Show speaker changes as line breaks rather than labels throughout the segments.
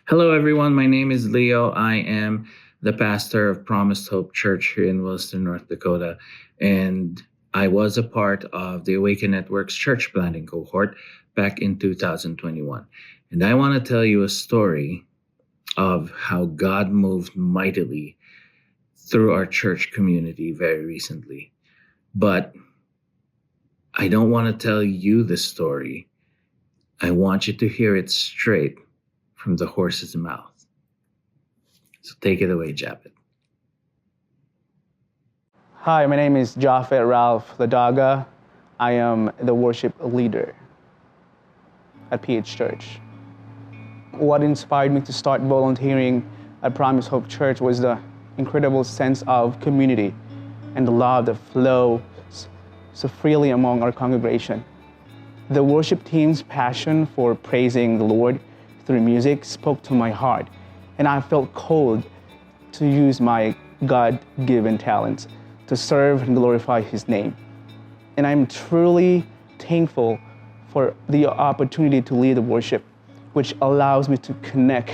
Hello, everyone. My name is Leo. I am the pastor of Promised Hope Church here in Williston, North Dakota. And I was a part of the Awaken Network's church planting cohort back in 2021. And I want to tell you a story of how God moved mightily through our church community very recently. But I don't want to tell you the story. I want you to hear it straight from the horse's mouth. So take it away, Japet.
Hi, my name is Japhet Ralph Ladaga. I am the worship leader at PH Church. What inspired me to start volunteering at Promise Hope Church was the incredible sense of community and the love that flows so freely among our congregation. The worship team's passion for praising the Lord through music spoke to my heart, and I felt called to use my God-given talents to serve and glorify His name. And I'm truly thankful for the opportunity to lead the worship, which allows me to connect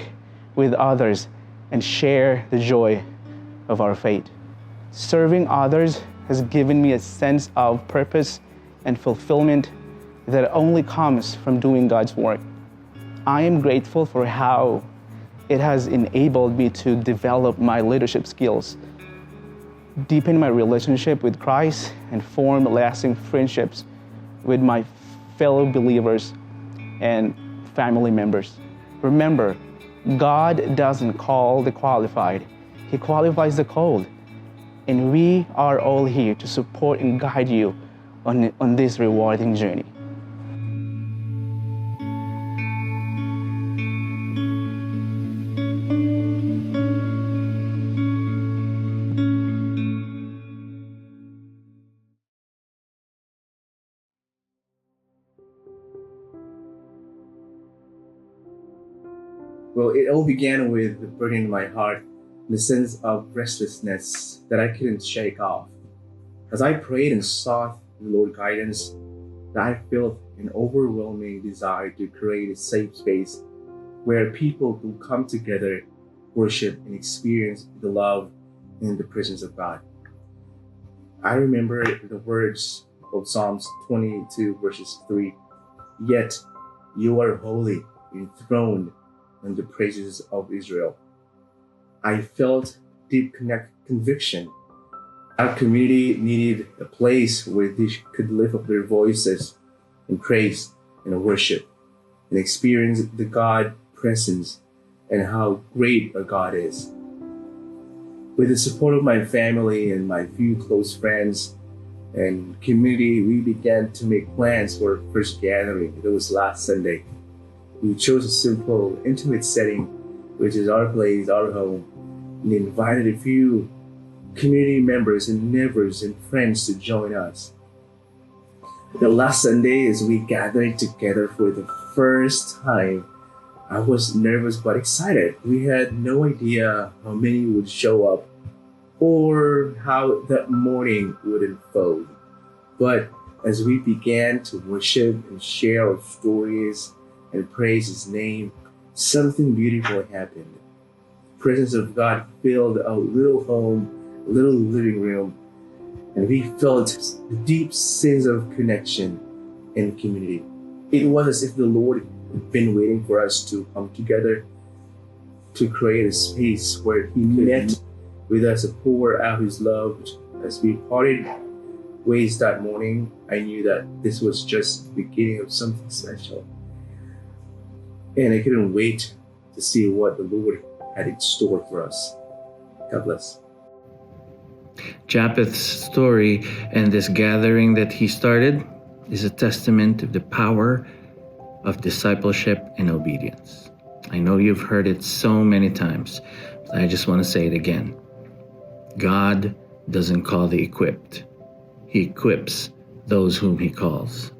with others and share the joy of our faith. Serving others has given me a sense of purpose and fulfillment that only comes from doing God's work. I am grateful for how it has enabled me to develop my leadership skills, deepen my relationship with Christ, and form lasting friendships with my fellow believers and family members. Remember, God doesn't call the qualified, He qualifies the called. And we are all here to support and guide you on this rewarding journey.
Well, it all began with the burden in my heart, the sense of restlessness that I couldn't shake off. As I prayed and sought the Lord's guidance, I felt an overwhelming desire to create a safe space where people could come together, worship, and experience the love and the presence of God. I remember the words of Psalms 22, verses 3. Yet you are holy, enthroned on the praises of Israel. I felt deep conviction. Our community needed a place where they could lift up their voices in praise and worship and experience the God presence and how great our God is. With the support of my family and my few close friends and community, we began to make plans for our first gathering. It was last Sunday. We chose a simple, intimate setting, which is our place, our home, and invited a few community members and neighbors and friends to join us. The last Sunday, as we gathered together for the first time, I was nervous but excited. We had no idea how many would show up or how that morning would unfold. But as we began to worship and share our stories and praise His name, something beautiful happened. The presence of God filled our little home, little living room, and we felt a deep sense of connection and community. It was as if the Lord had been waiting for us to come together to create a space where He met with us to pour out His love. As we parted ways that morning, I knew that this was just the beginning of something special. And I couldn't wait to see what the Lord had in store for us. God bless.
Japeth's story and this gathering that he started is a testament to the power of discipleship and obedience. I know you've heard it so many times, but I just want to say it again. God doesn't call the equipped. He equips those whom He calls.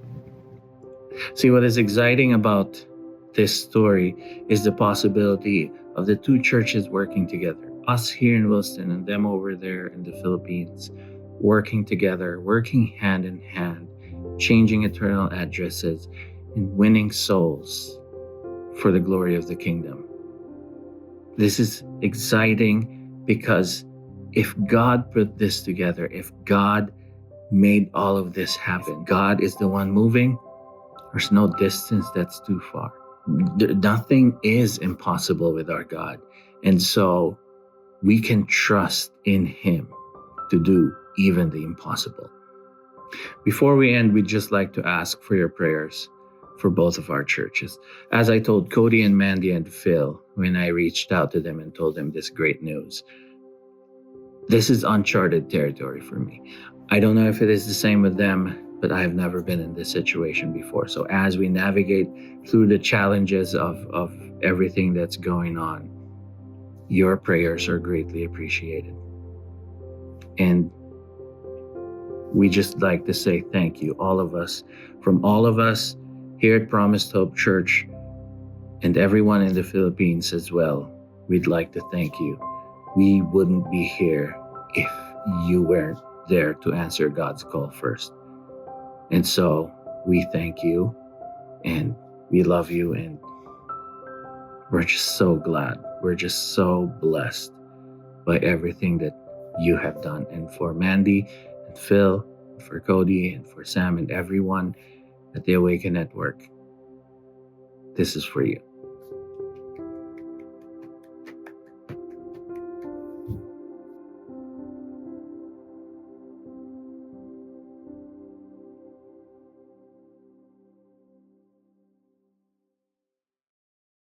See, what is exciting about this story is the possibility of the two churches working together, us here in Williston and them over there in the Philippines, working together, working hand in hand, changing eternal addresses, and winning souls for the glory of the kingdom. This is exciting because if God put this together, if God made all of this happen, God is the one moving, there's no distance that's too far. Nothing is impossible with our God. And so we can trust in Him to do even the impossible. Before we end, we'd just like to ask for your prayers for both of our churches. As I told Cody and Mandy and Phil when I reached out to them and told them this great news, this is uncharted territory for me. I don't know if it is the same with them, but I have never been in this situation before. So as we navigate through the challenges of everything that's going on, your prayers are greatly appreciated. And we just like to say thank you, all of us, from all of us here at Promised Hope Church and everyone in the Philippines as well. We'd like to thank you. We wouldn't be here if you weren't there to answer God's call first. And so we thank you and we love you, and we're just so glad. We're just so blessed by everything that you have done. And for Mandy and Phil, for Cody and for Sam and everyone at the Awaken Network, this is for you.